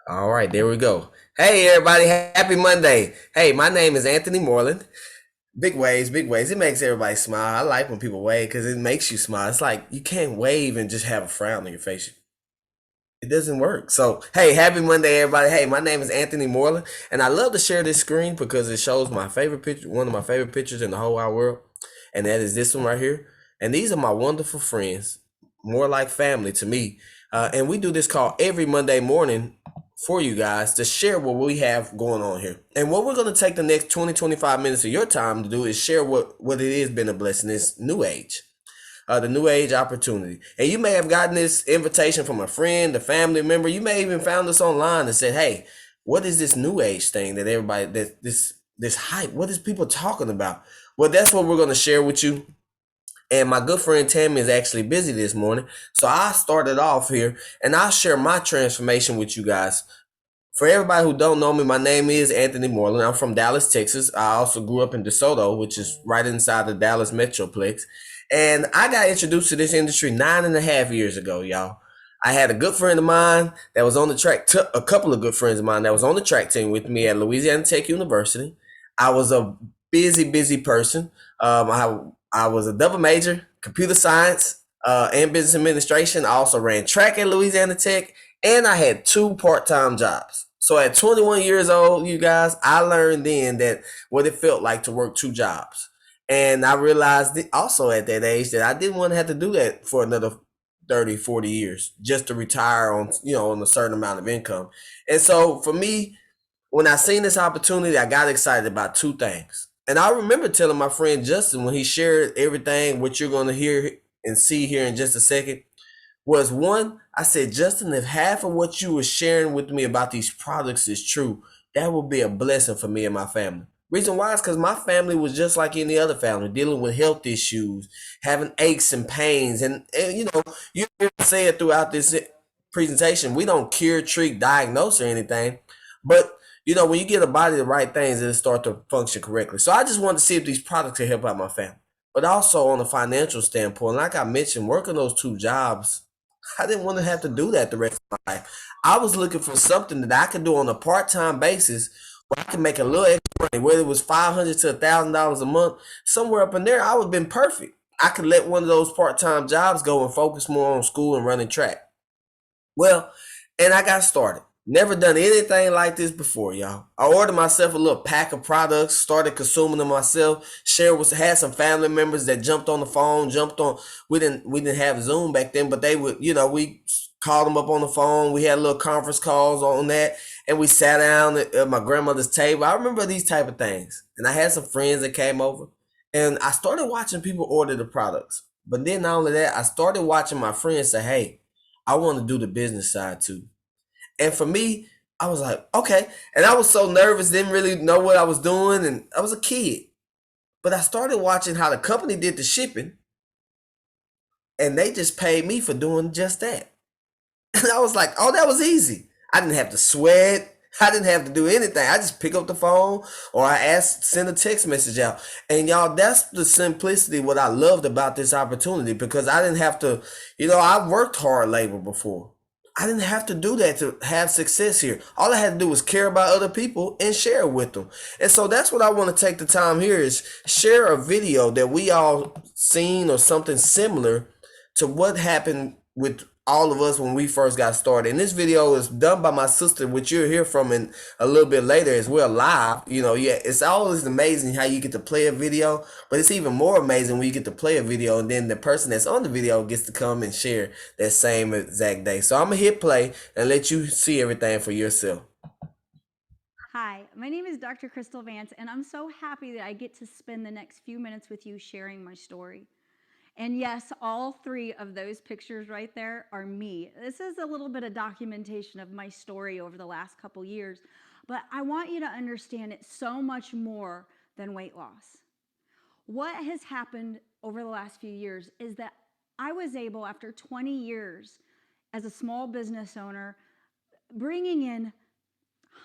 All right, there we go. Hey, everybody, happy Monday. Hey, my name is Anthony Moreland. Big waves, big waves. It makes everybody smile. I like when people wave because it makes you smile. It's like you can't wave and just have a frown on your face. It doesn't work. So, hey, happy Monday, everybody. Hey, my name is Anthony Moreland, and I love to share this screen because it shows my favorite picture, one of my favorite pictures in the whole wide world, and that is this one right here. And these are my wonderful friends, more like family to me. And we do this call every Monday morning for you guys to share what we have going on here. And what we're going to take the next 20-25 minutes of your time to do is share what it has been a blessing. It's New Age, the New Age opportunity. And you may have gotten this invitation from a friend, a family member. You may even found us online and said, "Hey, what is this New Age thing that everybody that this hype? What is people talking about?" Well, that's what we're going to share with you. And my good friend Tammy is actually busy this morning, so I started off here, and I'll share my transformation with you guys. For everybody who don't know me, my name is Anthony Moreland. I'm from Dallas, Texas. I also grew up in DeSoto, which is right inside the Dallas Metroplex. And I got introduced to this industry 9.5 years ago, y'all. I had a good friend of mine that was on the track, a couple of good friends of mine that was on the track team with me at Louisiana Tech University. I was a busy person. I was a double major, computer science and business administration. I also ran track at Louisiana Tech, and I had two part-time jobs. So at 21 years old, you guys, I learned then that what it felt like to work two jobs. And I realized also at that age that I didn't want to have to do that for another 30, 40 years just to retire on, on a certain amount of income. And so for me, when I seen this opportunity, I got excited about two things. And I remember telling my friend Justin when he shared everything, what you're going to hear and see here in just a second, was one, I said, Justin, if half of what you were sharing with me about these products is true, that would be a blessing for me and my family. Reason why is because my family was just like any other family, dealing with health issues, having aches and pains. And you say it throughout this presentation. We don't cure, treat, diagnose, or anything. But, when you get a body the right things, it'll start to function correctly. So I just wanted to see if these products could help out my family. But also on a financial standpoint, like I mentioned, working those two jobs, I didn't want to have to do that the rest of my life. I was looking for something that I could do on a part-time basis where I could make a little extra money, whether it was $500 to $1,000 a month, somewhere up in there, I would have been perfect. I could let one of those part-time jobs go and focus more on school and running track. Well, and I got started. Never done anything like this before, y'all. I ordered myself a little pack of products, started consuming them myself. Had some family members that jumped on the phone, jumped on. We didn't have Zoom back then, but they would, we called them up on the phone. We had little conference calls on that, and we sat down at my grandmother's table. I remember these type of things, and I had some friends that came over, and I started watching people order the products. But then not only that, I started watching my friends say, "Hey, I want to do the business side too." And for me, I was like, okay. And I was so nervous, didn't really know what I was doing. And I was a kid. But I started watching how the company did the shipping, and they just paid me for doing just that. And I was like, oh, that was easy. I didn't have to sweat. I didn't have to do anything. I just pick up the phone or send a text message out. And y'all, that's the simplicity, what I loved about this opportunity, because I didn't have to, I worked hard labor before. I didn't have to do that to have success here. All I had to do was care about other people and share it with them. And so that's what I want to take the time here is share a video that we all seen or something similar to what happened with all of us when we first got started. And this video is done by my sister, which you'll hear from in a little bit later as well, live. Yeah, it's always amazing how you get to play a video, but it's even more amazing when you get to play a video and then the person that's on the video gets to come and share that same exact day. So I'm gonna hit play and let you see everything for yourself. Hi, my name is Dr. Kristal Vance, and I'm so happy that I get to spend the next few minutes with you sharing my story. And yes, all three of those pictures right there are me. This is a little bit of documentation of my story over the last couple years, but I want you to understand it's so much more than weight loss. What has happened over the last few years is that I was able, after 20 years as a small business owner, bringing in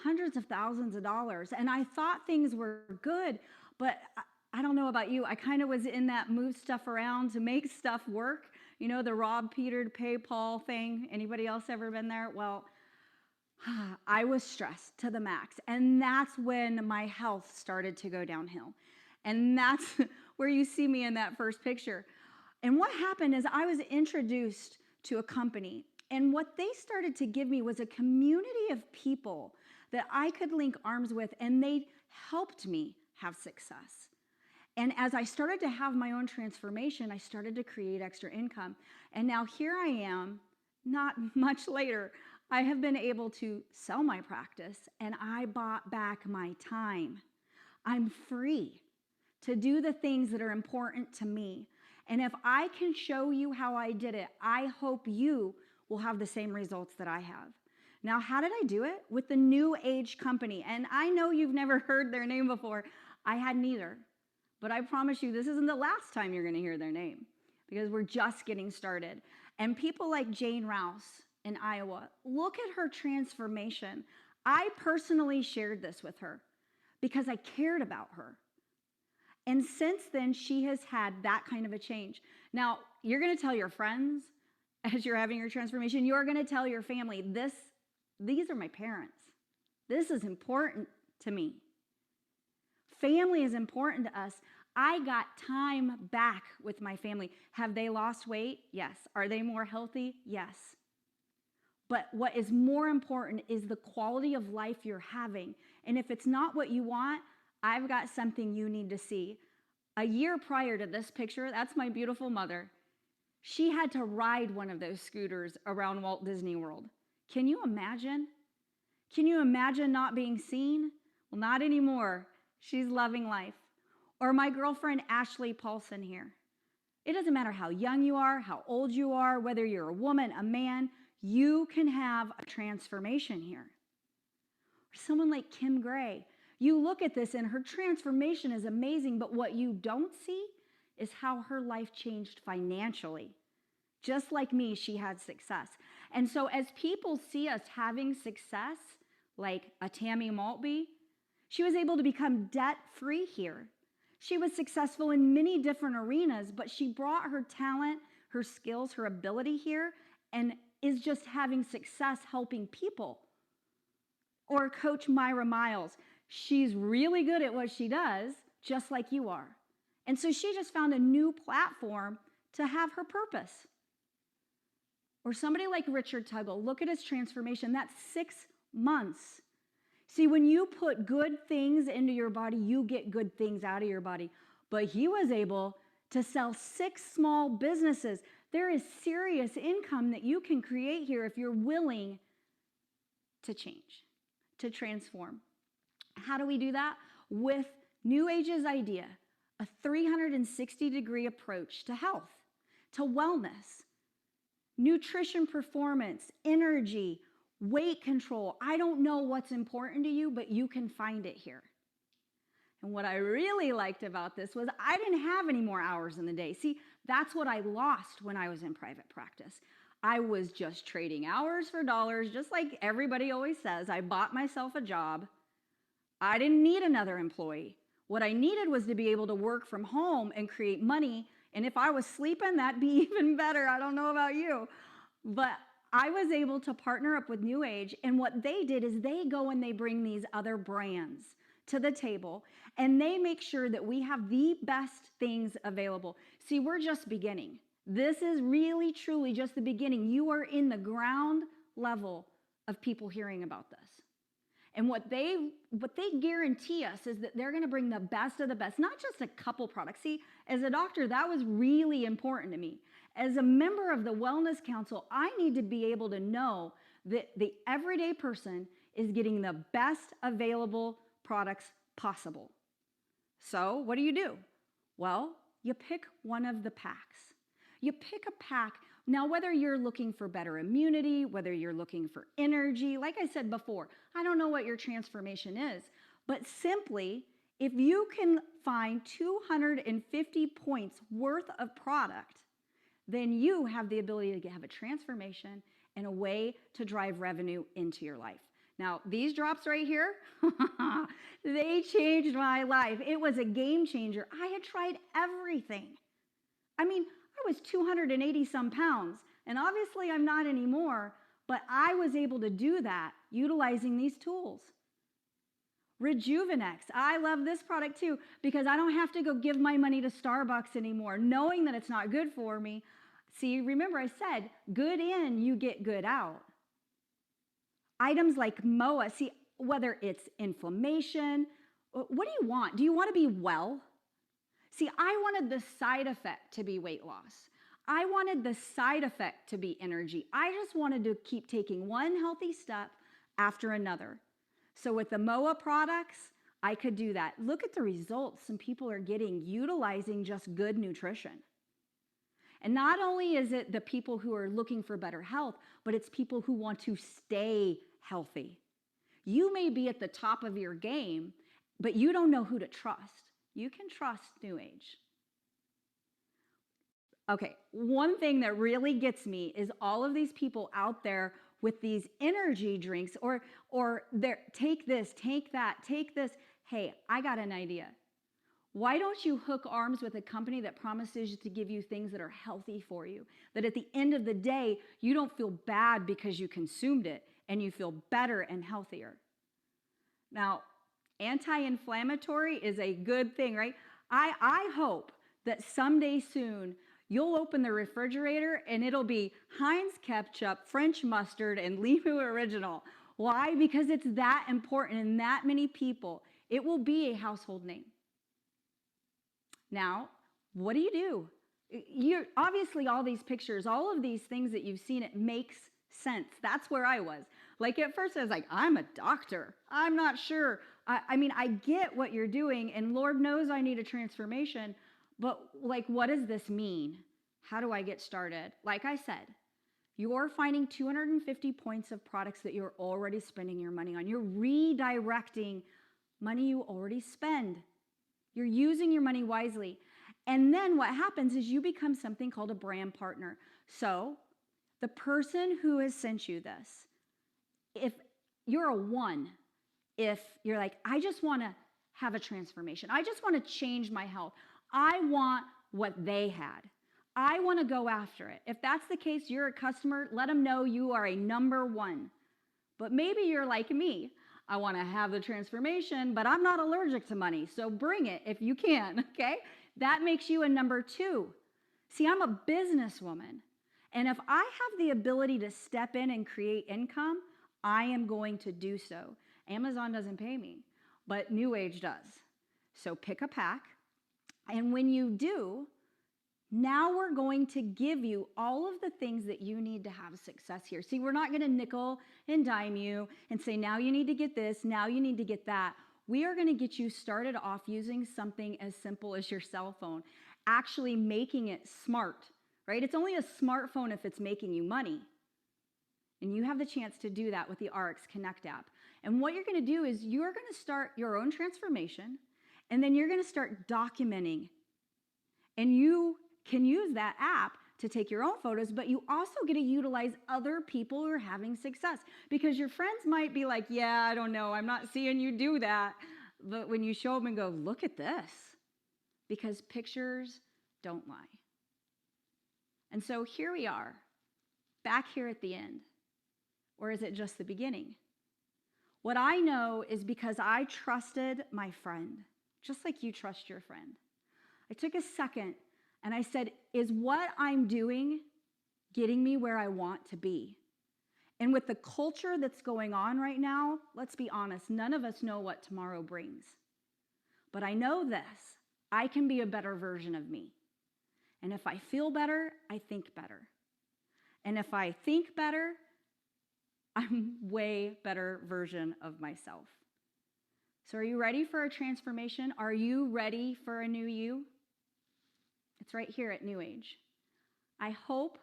hundreds of thousands of dollars. And I thought things were good, but I don't know about you. I kind of was in that move stuff around to make stuff work. The Rob Peter to pay Paul thing. Anybody else ever been there? Well, I was stressed to the max. And that's when my health started to go downhill. And that's where you see me in that first picture. And what happened is I was introduced to a company, and what they started to give me was a community of people that I could link arms with, and they helped me have success. And as I started to have my own transformation, I started to create extra income. And now here I am, not much later, I have been able to sell my practice and I bought back my time. I'm free to do the things that are important to me. And if I can show you how I did it, I hope you will have the same results that I have. Now, how did I do it? With the NewAge company. And I know you've never heard their name before. I hadn't either. But I promise you, this isn't the last time you're going to hear their name because we're just getting started. And people like Jane Rouse in Iowa, look at her transformation. I personally shared this with her because I cared about her. And since then, she has had that kind of a change. Now, you're going to tell your friends as you're having your transformation, you're going to tell your family, these are my parents. This is important to me. Family is important to us. I got time back with my family. Have they lost weight? Yes. Are they more healthy? Yes. But what is more important is the quality of life you're having. And if it's not what you want, I've got something you need to see. A year prior to this picture, that's my beautiful mother. She had to ride one of those scooters around Walt Disney World. Can you imagine? Can you imagine not being seen? Well, not anymore. She's loving life. Or my girlfriend, Ashley Paulson here. It doesn't matter how young you are, how old you are, whether you're a woman, a man, you can have a transformation here. Or someone like Kim Gray. You look at this and her transformation is amazing, but what you don't see is how her life changed financially. Just like me, she had success. And so as people see us having success, like a Tammy Maltby, she was able to become debt-free here. She was successful in many different arenas, but she brought her talent, her skills, her ability here, and is just having success helping people. Or Coach Myra Miles. She's really good at what she does, just like you are. And so she just found a new platform to have her purpose. Or somebody like Richard Tuggle, look at his transformation. That's 6 months. See, when you put good things into your body, you get good things out of your body. But he was able to sell 6 small businesses. There is serious income that you can create here if you're willing to change, to transform. How do we do that? With NewAge's idea, a 360-degree approach to health, to wellness, nutrition performance, energy, weight control. I don't know what's important to you, but you can find it here. And what I really liked about this was I didn't have any more hours in the day. See, that's what I lost when I was in private practice. I was just trading hours for dollars, just like everybody always says. I bought myself a job. I didn't need another employee. What I needed was to be able to work from home and create money. And if I was sleeping, that'd be even better. I don't know about you. But I was able to partner up with NewAge. And what they did is they go and they bring these other brands to the table. And they make sure that we have the best things available. See, we're just beginning. This is really, truly just the beginning. You are in the ground level of people hearing about this. And what they guarantee us is that they're going to bring the best of the best, not just a couple products. See, as a doctor, that was really important to me. As a member of the Wellness Council, I need to be able to know that the everyday person is getting the best available products possible. So what do? Well, you pick one of the packs. You pick a pack. Now, whether you're looking for better immunity, whether you're looking for energy, like I said before, I don't know what your transformation is, but simply, if you can find 250 points worth of product, then you have the ability to have a transformation and a way to drive revenue into your life. Now, these drops right here, they changed my life. It was a game changer. I had tried everything. I mean, I was 280 some pounds, and obviously I'm not anymore, But I was able to do that utilizing these tools. Rejuvenex. I love this product too because I don't have to go give my money to Starbucks anymore, knowing that it's not good for me. See, remember I said, good in, you get good out. Items like MOA, see, whether it's inflammation, what do you want? Do you want to be well? See, I wanted the side effect to be weight loss. I wanted the side effect to be energy. I just wanted to keep taking one healthy step after another. So with the MOA products, I could do that. Look at the results some people are getting utilizing just good nutrition. And not only is it the people who are looking for better health, but it's people who want to stay healthy. You may be at the top of your game, but you don't know who to trust. You can trust NewAge. Okay, one thing that really gets me is all of these people out there with these energy drinks or they're take this, take that, take this. Hey, I got an idea. Why don't you hook arms with a company that promises to give you things that are healthy for you? That at the end of the day, you don't feel bad because you consumed it and you feel better and healthier. Now, anti-inflammatory is a good thing, right? I hope that someday soon you'll open the refrigerator and it'll be Heinz ketchup, French mustard, and Limu Original. Why? Because it's that important in that many people. It will be a household name. Now, what do? You're obviously all these pictures, all of these things that you've seen, it makes sense. That's where I was. Like at first I was like, I'm a doctor. I'm not sure. I mean, I get what you're doing and Lord knows I need a transformation, but like, what does this mean? How do I get started? Like I said, you're finding 250 points of products that you're already spending your money on. You're redirecting money you already spend. You're using your money wisely. And then what happens is you become something called a brand partner. So the person who has sent you this, if you're a one, if you're like, I just want to have a transformation. I just want to change my health. I want what they had. I want to go after it. If that's the case, you're a customer, let them know you are a number one. But maybe you're like me. I want to have the transformation, but I'm not allergic to money. So bring it if you can, okay? That makes you a number two. See, I'm a businesswoman. And if I have the ability to step in and create income, I am going to do so. Amazon doesn't pay me, but NewAge does. So pick a pack. And when you do, now we're going to give you all of the things that you need to have success here. See, we're not going to nickel and dime you and say, now you need to get this, now you need to get that. We are going to get you started off using something as simple as your cell phone, actually making it smart, right? It's only a smartphone if it's making you money. And you have the chance to do that with the RX Connect app. And what you're going to do is you're going to start your own transformation, and then you're going to start documenting. And you can use that app to take your own photos, but you also get to utilize other people who are having success because your friends might be like, yeah, I don't know, I'm not seeing you do that. But when you show them and go, look at this, because pictures don't lie. And so here we are, back here at the end. Or is it just the beginning? What I know is because I trusted my friend, just like you trust your friend. I took a second and I said, is what I'm doing getting me where I want to be? And with the culture that's going on right now, let's be honest, none of us know what tomorrow brings. But I know this, I can be a better version of me. And if I feel better, I think better. And if I think better, I'm a way better version of myself. So are you ready for a transformation? Are you ready for a new you? It's right here at NewAge. I hope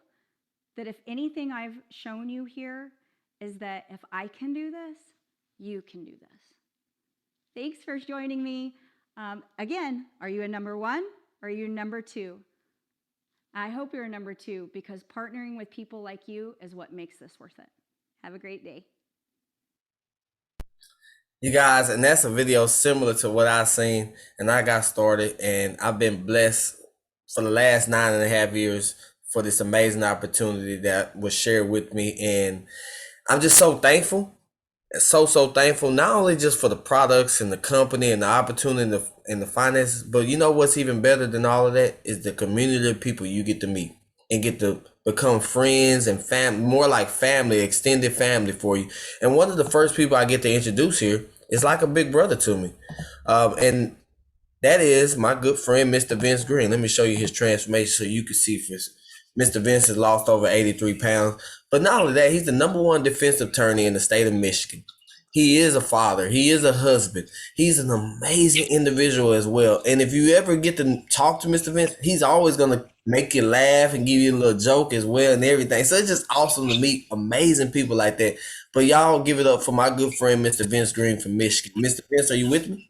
that if anything I've shown you here is that if I can do this, you can do this. Thanks for joining me. Again, are you a number one or are you number two? I hope you're a number two because partnering with people like you is what makes this worth it. Have a great day. You guys, and that's a video similar to what I seen, and I got started, and I've been blessed for the last 9.5 years for this amazing opportunity that was shared with me. And I'm just so thankful, so thankful, not only just for the products and the company and the opportunity and the finances, but you know what's even better than all of that is the community of people you get to meet and get to become friends and family, more like family, extended family for you. And one of the first people I get to introduce here is like a big brother to me. And that is my good friend, Mr. Vince Green. Let me show you his transformation so you can see for Mr. Vince has lost over 83 pounds. But not only that, he's the number one defensive attorney in the state of Michigan. He is a father. He is a husband. He's an amazing individual as well. And if you ever get to talk to Mr. Vince, he's always going to make you laugh and give you a little joke as well and everything. So it's just awesome to meet amazing people like that. But y'all give it up for my good friend, Mr. Vince Green from Michigan. Mr. Vince, are you with me?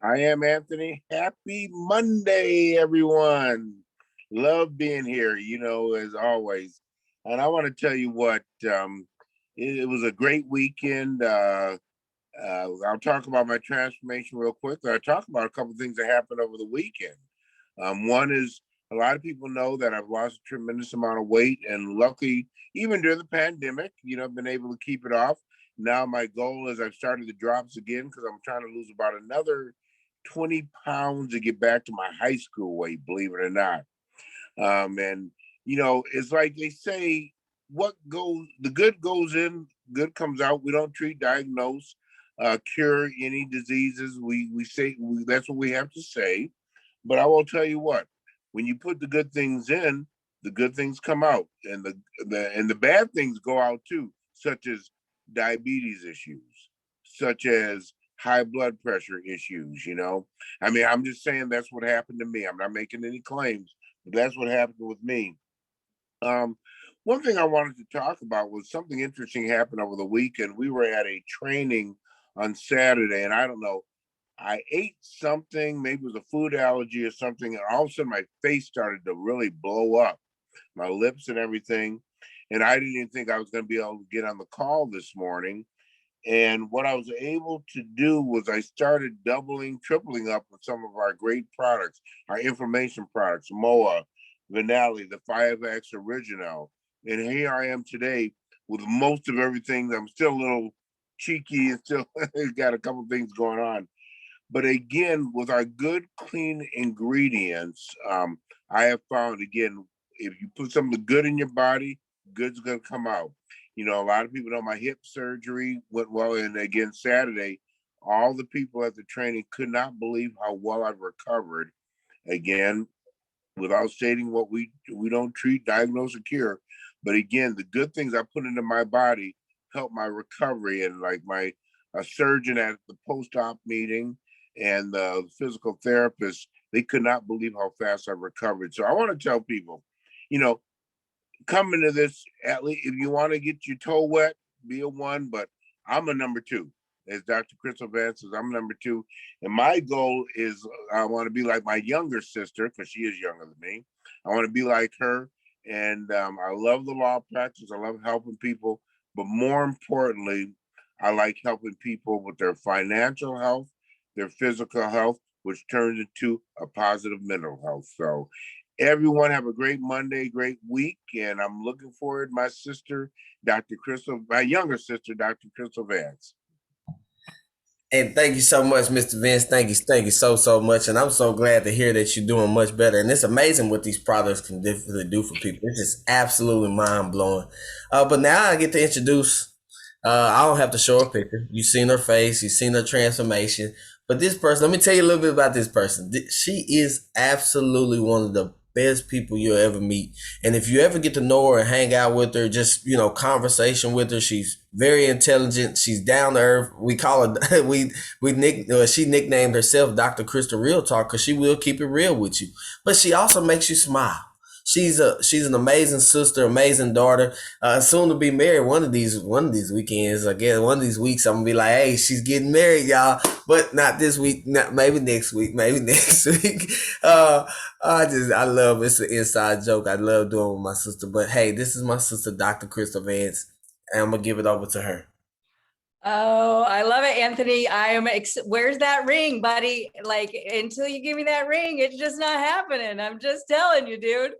I am Anthony. Happy Monday, everyone. Love being here, as always. And I want to tell you what, it was a great weekend. I'll talk about my transformation real quick. I'll talk about a couple of things that happened over the weekend. One is a lot of people know that I've lost a tremendous amount of weight, and luckily, even during the pandemic, I've been able to keep it off. Now my goal is I've started the drops again because I'm trying to lose about another 20 pounds to get back to my high school weight, believe it or not. And it's like they say, the good goes in, good comes out. We don't treat, diagnose, cure any diseases. We say that's what we have to say. But I will tell you what, when you put the good things in, the good things come out, and the bad things go out too, such as diabetes issues, such as high blood pressure issues. I mean, I'm just saying that's what happened to me. I'm not making any claims, but that's what happened with me. Um, One thing I wanted to talk about was something interesting happened over the weekend. We were at a training on Saturday, and I don't know, I ate something, maybe it was a food allergy or something, and all of a sudden my face started to really blow up, my lips and everything. And I didn't even think I was going to be able to get on the call this morning. And what I was able to do was I started doubling, tripling up with some of our great products, our information products, MOA, Vinali, the 5X Original. And here I am today with most of everything. I'm still a little cheeky and still got a couple things going on. But again, with our good, clean ingredients, I have found, again, if you put something good in your body, good's going to come out. A lot of people know my hip surgery went well. And again, Saturday, all the people at the training could not believe how well I've recovered. Again, without stating what we don't treat, diagnose, or cure. But again, the good things I put into my body help my recovery. And like my a surgeon at the post-op meeting and the physical therapist, they could not believe how fast I recovered. So I want to tell people, you know, coming to this, at least if you want to get your toe wet, be a one, but I'm a number two. As Dr. Kristal Vance says, I'm number two. And my goal is I want to be like my younger sister, because she is younger than me. I want to be like her. And I love the law practice. I love helping people. But more importantly, I like helping people with their financial health, their physical health, which turns into a positive mental health. So everyone have a great Monday, great week. And I'm looking forward to my sister, Dr. Kristal, my younger sister, Dr. Kristal Vance. And thank you so much, Mr. Vince. Thank you so much. And I'm so glad to hear that you're doing much better. And it's amazing what these products can definitely do for people. It's just absolutely mind blowing. But now I get to introduce. I don't have to show a picture. You've seen her face. You've seen her transformation. But this person, let me tell you a little bit about this person. She is absolutely one of the best people you'll ever meet. And if you ever get to know her and hang out with her, just, conversation with her, she's very intelligent. She's down to earth. We call her, she nicknamed herself Dr. Kristal Real Talk because she will keep it real with you. But she also makes you smile. She's an amazing sister, amazing daughter. Soon to be married one of these weekends. I guess one of these weeks I'm gonna be like, hey, she's getting married, y'all. But not this week. Not maybe next week. Maybe next week. I love it's an inside joke. I love doing with my sister. But hey, this is my sister, Dr. Kristal Vance, and I'm gonna give it over to her. Oh, I love it, Anthony. Where's that ring, buddy? Like, until you give me that ring, it's just not happening. I'm just telling you, dude.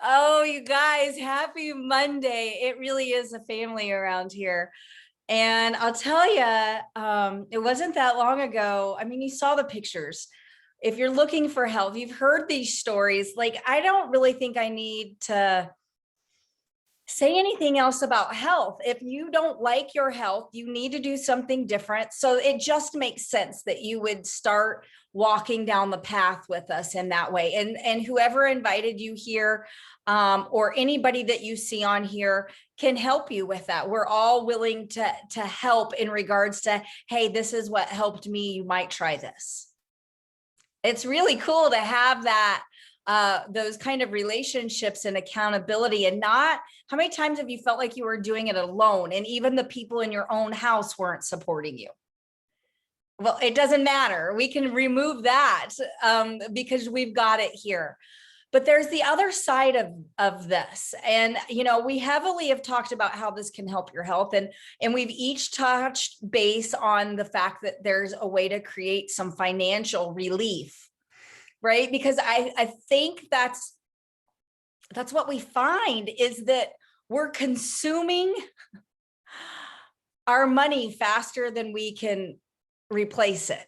Oh, you guys, happy Monday. It really is a family around here. And I'll tell you, it wasn't that long ago. I mean, you saw the pictures. If you're looking for help, you've heard these stories. Like, I don't really think I need to say anything else about health. If you don't like your health, you need to do something different. So it just makes sense that you would start walking down the path with us in that way. And whoever invited you here, or anybody that you see on here can help you with that. We're all willing to help in regards to, hey, this is what helped me. You might try this. It's really cool to have that, those kind of relationships and accountability, and not, how many times have you felt like you were doing it alone and even the people in your own house weren't supporting you? Well, it doesn't matter. We can remove that, because we've got it here. But there's the other side of this. And, you know, we heavily have talked about how this can help your health. And we've each touched base on the fact that there's a way to create some financial relief, right? Because I think that's what we find, is that we're consuming our money faster than we can replace it.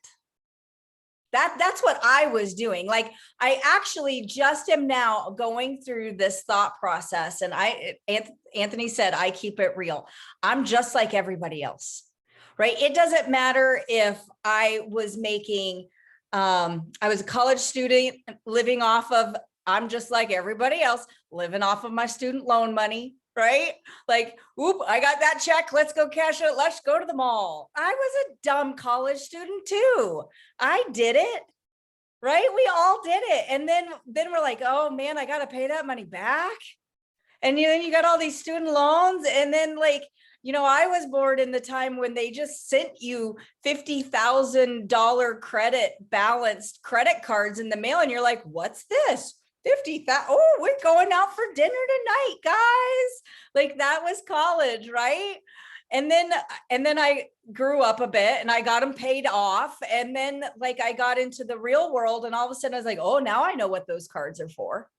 That's what I was doing. Like, I actually just am now going through this thought process. And Anthony said, I keep it real. I'm just like everybody else, right? It doesn't matter if I was making, I was a college student living off of, I'm just like everybody else, living off of my student loan money, right? Like, oop, I got that check. Let's go cash it. Let's go to the mall. I was a dumb college student too. I did it, right? We all did it. And then we're like, oh man, I got to pay that money back. And then you got all these student loans. And then, like, you know, I was born in the time when they just sent you $50,000 credit balanced credit cards in the mail. And you're like, what's this? 50,000. Oh, we're going out for dinner tonight, guys. Like, that was college, right? And then I grew up a bit and I got them paid off. And then, like, I got into the real world, and all of a sudden I was like, oh, now I know what those cards are for,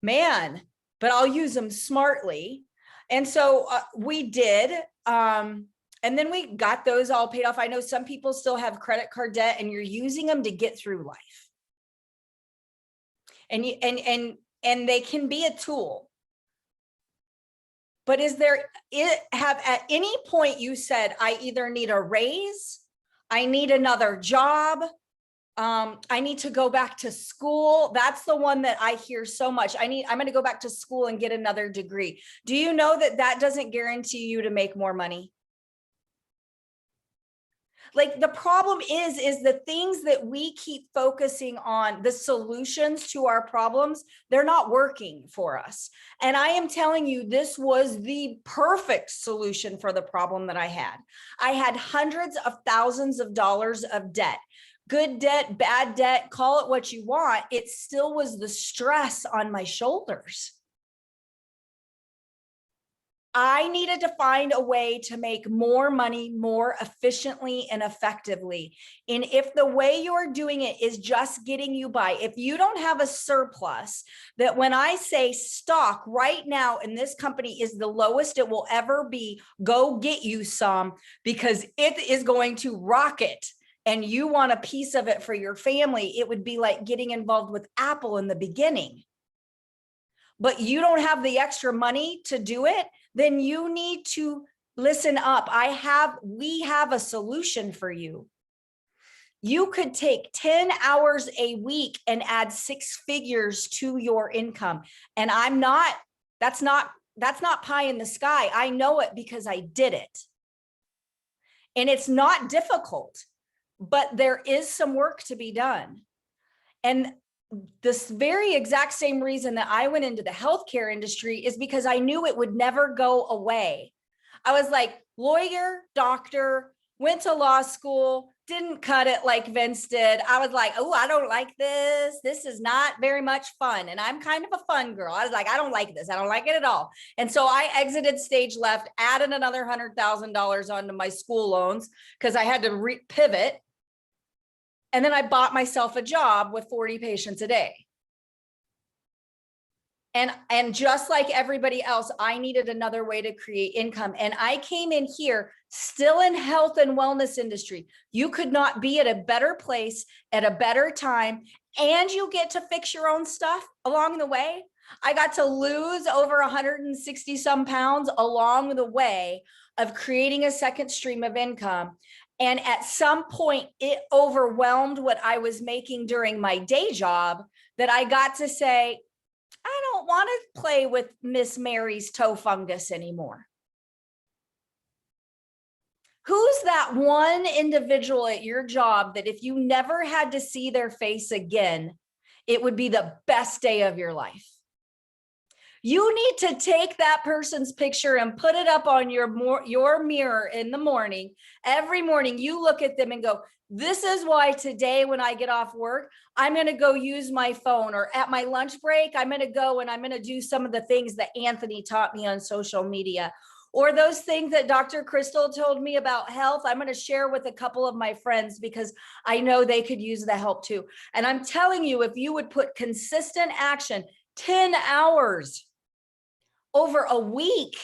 man, but I'll use them smartly. And so we did. And then we got those all paid off. I know some people still have credit card debt, and you're using them to get through life. And they can be a tool. But have at any point you said, I either need a raise, I need another job, I need to go back to school? That's the one that I hear so much. I'm going to go back to school and get another degree. Do you know that doesn't guarantee you to make more money? Like, the problem is the things that we keep focusing on, the solutions to our problems, they're not working for us. And I am telling you, this was the perfect solution for the problem that I had. I had hundreds of thousands of dollars of debt. Good debt, bad debt, call it what you want. It still was the stress on my shoulders. I needed to find a way to make more money more efficiently and effectively. And if the way you're doing it is just getting you by, if you don't have a surplus, that when I say stock right now in this company is the lowest it will ever be, go get you some, because it is going to rocket and you want a piece of it for your family. It would be like getting involved with Apple in the beginning. But you don't have the extra money to do it, then you need to listen up. We have a solution for you. You could take 10 hours a week and add 6 figures to your income. And that's not pie in the sky. I know it because I did it. And it's not difficult, but there is some work to be done. And this very exact same reason that I went into the healthcare industry is because I knew it would never go away. I was like, lawyer, doctor, went to law school, didn't cut it like Vince did. I was like, oh, I don't like this. This is not very much fun. And I'm kind of a fun girl. I was like, I don't like this. I don't like it at all. And so I exited stage left, added another $100,000 onto my school loans because I had to pivot. And then I bought myself a job with 40 patients a day. And just like everybody else, I needed another way to create income. And I came in here still in health and wellness industry. You could not be at a better place at a better time. And you get to fix your own stuff along the way. I got to lose over 160 some pounds along the way of creating a second stream of income. And at some point, it overwhelmed what I was making during my day job that I got to say, I don't want to play with Miss Mary's toe fungus anymore. Who's that one individual at your job that if you never had to see their face again, it would be the best day of your life? You need to take that person's picture and put it up on your mirror in the morning. Every morning you look at them and go, this is why today when I get off work, I'm going to go use my phone, or at my lunch break, I'm going to go and I'm going to do some of the things that Anthony taught me on social media, or those things that Dr. Kristal told me about health. I'm going to share with a couple of my friends because I know they could use the help too. And I'm telling you, if you would put consistent action, 10 hours over a week,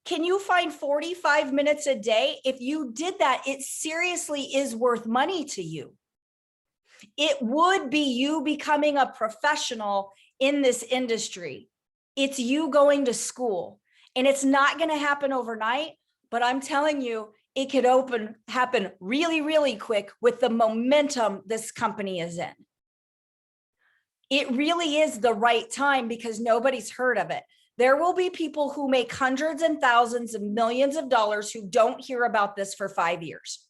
can you find 45 minutes a day? If you did that, it seriously is worth money to you. It would be you becoming a professional in this industry. It's you going to school, and it's not going to happen overnight, but I'm telling you, it could happen really, really quick with the momentum this company is in. It really is the right time because nobody's heard of it. There will be people who make hundreds and thousands of millions of dollars who don't hear about this for 5 years.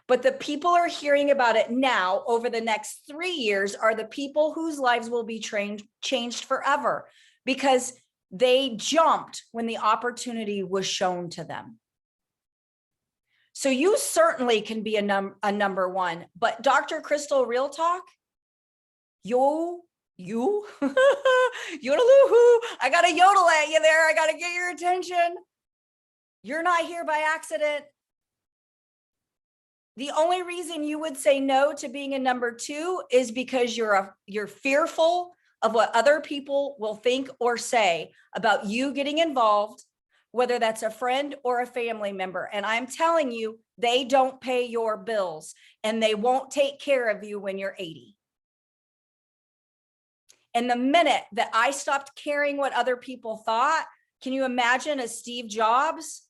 But the people are hearing about it now over the next 3 years are the people whose lives will be changed forever because they jumped when the opportunity was shown to them. So you certainly can be a number one, but Dr. Kristal, real talk, you yodeloo-hoo, I gotta yodel at you there. I gotta get your attention. You're not here by accident. The only reason you would say no to being a number two is because you're fearful of what other people will think or say about you getting involved, whether that's a friend or a family member. And I'm telling you, they don't pay your bills and they won't take care of you when you're 80. And the minute that I stopped caring what other people thought, can you imagine a Steve Jobs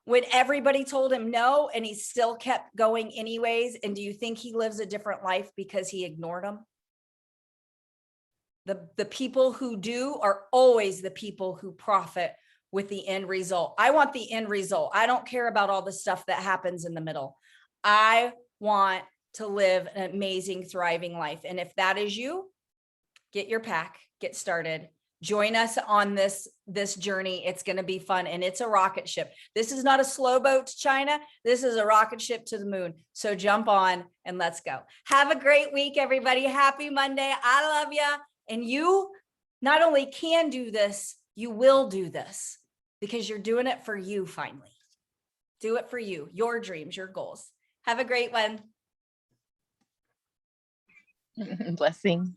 when everybody told him no and he still kept going anyways? And do you think he lives a different life because he ignored them? The people who do are always the people who profit with the end result. I want the end result. I don't care about all the stuff that happens in the middle. I want to live an amazing, thriving life. And if that is you, get your pack, get started, join us on this journey. It's going to be fun. And it's a rocket ship. This is not a slow boat to China. This is a rocket ship to the moon. So jump on and let's go. Have a great week, everybody. Happy Monday. I love you. And you not only can do this, you will do this because you're doing it for you finally. Do it for you, your dreams, your goals. Have a great one. Blessings.